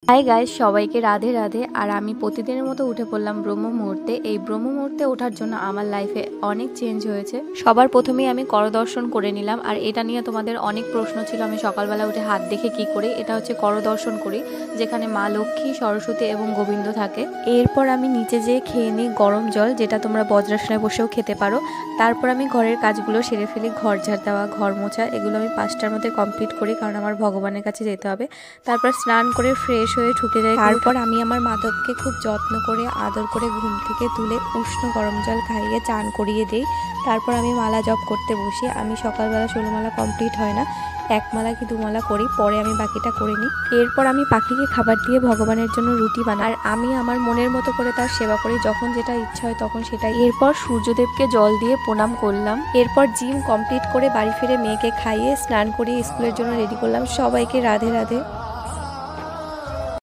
Hi guys, সবাইকে রাধে রাধে। আর আমি প্রতিদিনের মতো উঠে পড়লাম ব্রহ্ম মুহূর্তে। এই ব্রহ্ম মুহূর্তে ওঠার জন্য আমার লাইফে অনেক চেঞ্জ হয়েছে। সবার প্রথমেই আমি করদর্শন করে নিলাম। আর এটা নিয়ে তোমাদের অনেক প্রশ্ন ছিল, আমি সকালবেলা উঠে হাত দেখে কি করি। এটা হচ্ছে করদর্শন করি, যেখানে মা লক্ষ্মী, সরস্বতী এবং গোবিন্দ থাকে। এরপর আমি নিচে যেয়ে খেয়ে নিই গরম জল, যেটা তোমরা বজ্রাসনে বসেও খেতে পারো। তারপর আমি ঘরের কাজগুলো সেরে ফেলি, ঘর ঝাড় দেওয়া, ঘর মোছা, এগুলো আমি 5টার মধ্যে কমপ্লিট করি, কারণ আমার ভগবানের কাছে যেতে হবে। তারপর স্নান করে ফ্রেশ হয়ে ঢুকে যাই। তারপর আমি আমার মাধবকে খুব যত্ন করে আদর করে ঘুম থেকে তুলে উষ্ণ গরম জল খাইয়ে চান করিয়ে দিই। তারপর আমি মালা জপ করতে বসি। আমি সকালবেলা 16 মালা কমপ্লিট হয় না, 1 মালা কি 2 মালা করি, পরে আমি বাকিটা করে নিই। এরপর আমি পাখিকে খাবার দিয়ে ভগবানের জন্য রুটি বানাই, আর আমি আমার মনের মতো করে তার সেবা করি, যখন যেটা ইচ্ছা হয় তখন সেটাই। এরপর সূর্যদেবকে জল দিয়ে প্রণাম করলাম। এরপর জিম কমপ্লিট করে বাড়ি ফিরে মেয়েকে খাইয়ে স্নান করিয়ে স্কুলের জন্য রেডি করলাম। সবাইকে রাধে রাধে।